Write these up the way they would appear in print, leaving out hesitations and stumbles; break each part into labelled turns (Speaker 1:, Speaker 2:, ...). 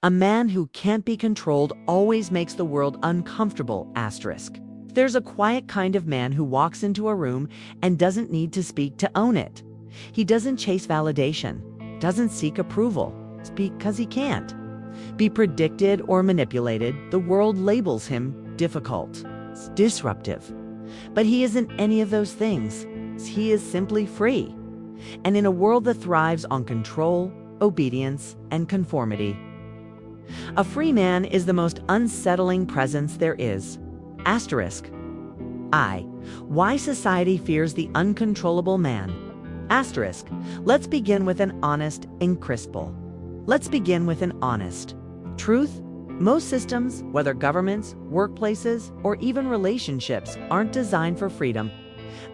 Speaker 1: A man who can't be controlled always makes the world uncomfortable, asterisk. There's a quiet kind of man who walks into a room and doesn't need to speak to own it. He doesn't chase validation, doesn't seek approval, speak because he can't. Be predicted or manipulated, the world labels him difficult, disruptive. But he isn't any of those things. He is simply free. And in a world that thrives on control, obedience, and conformity, a free man is the most unsettling presence there is. Asterisk. Why society fears the uncontrollable man. Asterisk. Let's begin with an honest truth. Most systems, whether governments, workplaces, or even relationships, aren't designed for freedom.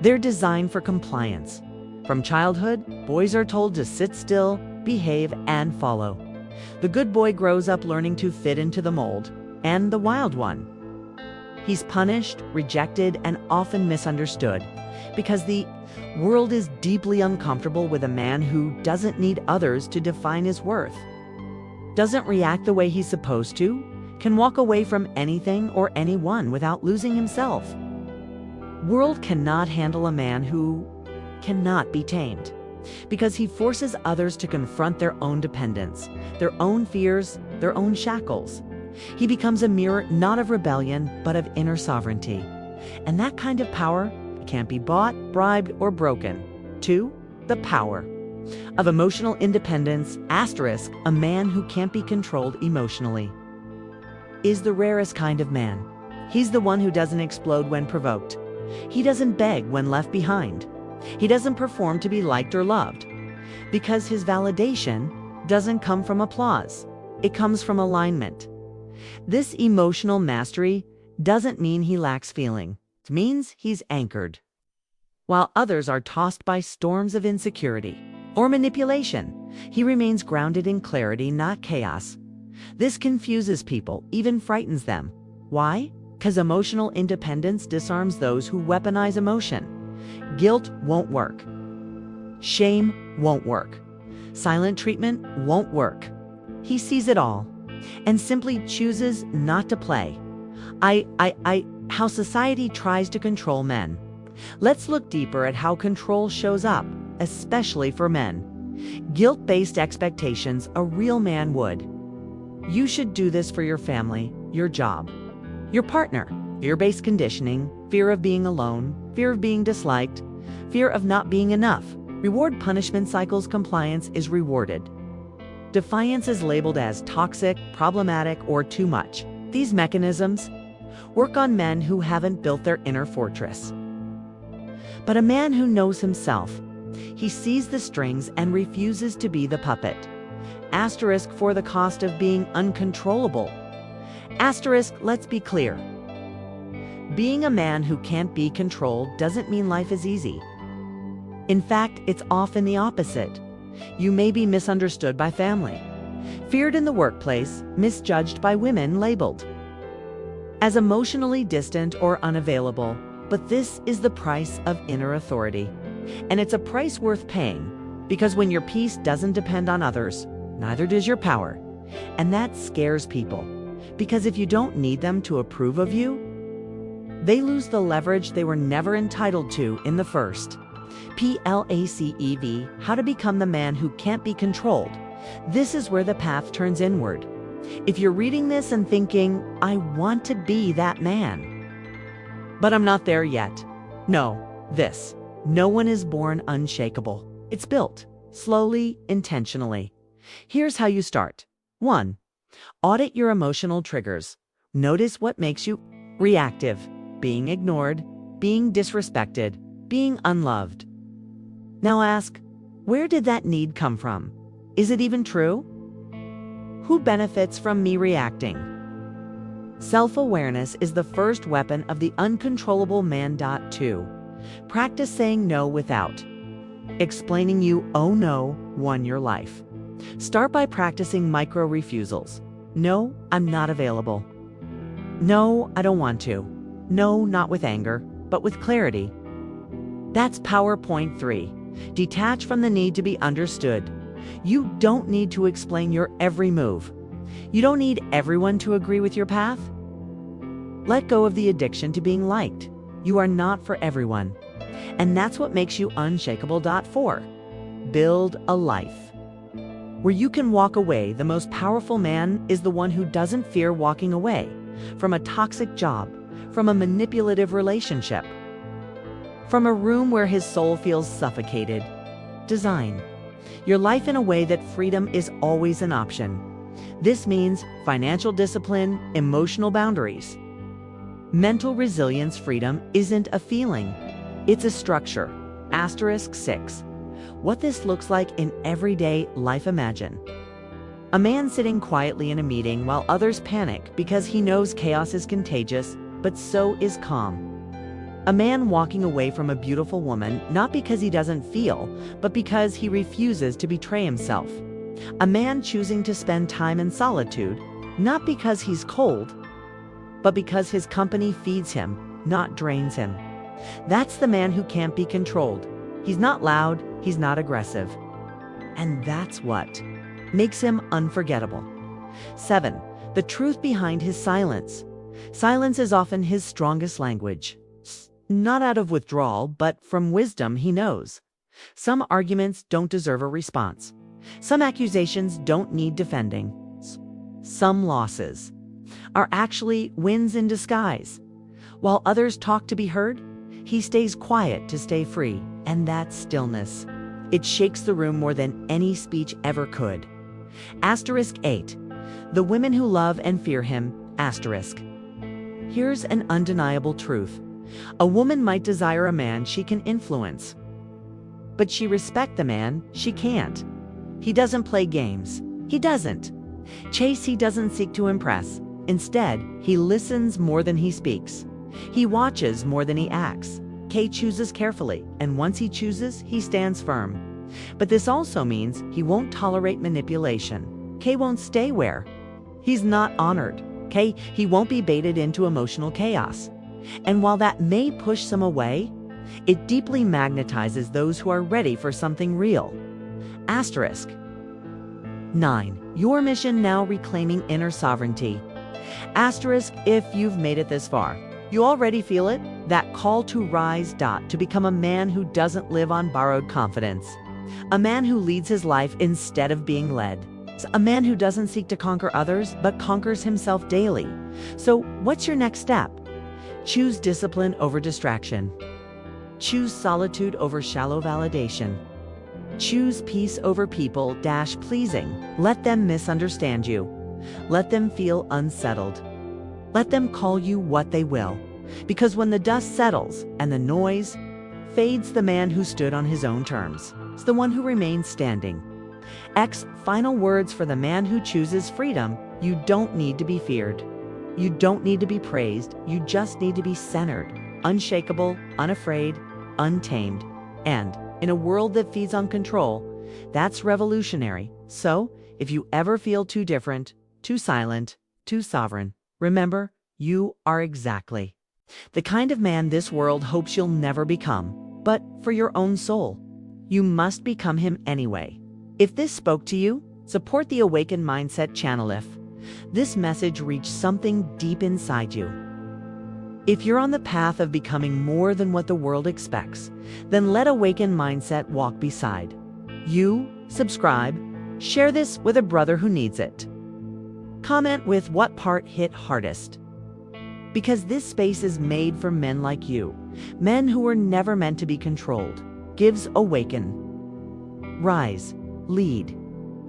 Speaker 1: They're designed for compliance. From childhood, boys are told to sit still, behave, and follow. The good boy grows up learning to fit into the mold, and the wild one. He's punished, rejected, and often misunderstood because the world is deeply uncomfortable with a man who doesn't need others to define his worth, doesn't react the way he's supposed to, can walk away from anything or anyone without losing himself. World cannot handle a man who cannot be tamed because he forces others to confront their own dependence, their own fears, their own shackles. He becomes a mirror not of rebellion, but of inner sovereignty. And that kind of power can't be bought, bribed, or broken. 2. The power of emotional independence, asterisk, a man who can't be controlled emotionally, is the rarest kind of man. He's the one who doesn't explode when provoked. He doesn't beg when left behind. He doesn't perform to be liked or loved, because his validation doesn't come from applause. It comes from alignment. This emotional mastery doesn't mean he lacks feeling. It means he's anchored. While others are tossed by storms of insecurity or manipulation, he remains grounded in clarity, not chaos. This confuses people, even frightens them. Why? Because emotional independence disarms those who weaponize emotion. Guilt won't work. Shame won't work. Silent treatment won't work. He sees it all and simply chooses not to play. How society tries to control men. Let's look deeper at how control shows up, especially for men. Guilt-based expectations a real man would. You should do this for your family, your job, your partner. Fear-based conditioning, fear of being alone, fear of being disliked, fear of not being enough. Reward-punishment cycles. Compliance is rewarded. Defiance is labeled as toxic, problematic, or too much. These mechanisms work on men who haven't built their inner fortress. But a man who knows himself, he sees the strings and refuses to be the puppet. Asterisk for the cost of being uncontrollable. Asterisk, let's be clear. Being a man who can't be controlled doesn't mean life is easy. In fact, it's often the opposite. You may be misunderstood by family, feared in the workplace, misjudged by women, labeled as emotionally distant or unavailable. But this is the price of inner authority. And it's a price worth paying, because when your peace doesn't depend on others, neither does your power. And that scares people, because if you don't need them to approve of you, they lose the leverage they were never entitled to in the first. PLACEV, how to become the man who can't be controlled. This is where the path turns inward. If you're reading this and thinking, I want to be that man, but I'm not there yet. No one is born unshakable. It's built slowly, intentionally. Here's how you start. 1. Audit your emotional triggers. Notice what makes you reactive, being ignored, being disrespected, being unloved. Now ask, where did that need come from? Is it even true? Who benefits from me reacting? Self-awareness is the first weapon of the uncontrollable man. 2. Practice saying no without explaining you oh no won your life. Start by practicing micro refusals. No, I'm not available. No, I don't want to. No, not with anger, but with clarity. That's PowerPoint 3. Detach from the need to be understood. You don't need to explain your every move. You don't need everyone to agree with your path. Let go of the addiction to being liked. You are not for everyone. And that's what makes you unshakable. 4. Build a life where you can walk away. The most powerful man is the one who doesn't fear walking away from a toxic job, from a manipulative relationship, from a room where his soul feels suffocated. Design your life in a way that freedom is always an option. This means financial discipline, emotional boundaries, mental resilience. Freedom isn't a feeling, it's a structure. 6. What this looks like in everyday life. Imagine a man sitting quietly in a meeting while others panic because he knows chaos is contagious, but so is calm. A man walking away from a beautiful woman, not because he doesn't feel, but because he refuses to betray himself. A man choosing to spend time in solitude, not because he's cold, but because his company feeds him, not drains him. That's the man who can't be controlled. He's not loud, he's not aggressive. And that's what makes him unforgettable. 7. The truth behind his silence. Silence is often his strongest language. Not out of withdrawal, but from wisdom he knows. Some arguments don't deserve a response. Some accusations don't need defending. Some losses are actually wins in disguise. While others talk to be heard, he stays quiet to stay free. And that stillness, it shakes the room more than any speech ever could. 8. The women who love and fear him. Here's an undeniable truth. A woman might desire a man she can influence, but she respects the man she can't. He doesn't play games. He doesn't chase. He doesn't seek to impress. Instead, he listens more than he speaks. He watches more than he acts. K chooses carefully, and once he chooses, he stands firm. But this also means he won't tolerate manipulation. K won't stay where he's not honored. K, he won't be baited into emotional chaos. And while that may push some away, it deeply magnetizes those who are ready for something real. 9. Your mission now: reclaiming inner sovereignty. If you've made it this far, you already feel it, that call to rise. To become a man who doesn't live on borrowed confidence. A man who leads his life instead of being led. A man who doesn't seek to conquer others, but conquers himself daily. So what's your next step? Choose discipline over distraction. Choose solitude over shallow validation. Choose peace over people pleasing. Let them misunderstand you. Let them feel unsettled. Let them call you what they will. Because when the dust settles and the noise fades, the man who stood on his own terms is the one who remains standing. Final words for the man who chooses freedom. You don't need to be feared. You don't need to be praised. You just need to be centered, unshakable, unafraid, untamed. And in a world that feeds on control, that's revolutionary. So, if you ever feel too different, too silent, too sovereign, remember, you are exactly the kind of man this world hopes you'll never become. But for your own soul, you must become him anyway. If this spoke to you, support the Awaken Mindset channel. If this message reached something deep inside you, if you're on the path of becoming more than what the world expects, then let Awaken Mindset walk beside you. Subscribe, share this with a brother who needs it. Comment with what part hit hardest. Because this space is made for men like you, men who were never meant to be controlled. Gives awaken. Rise, lead.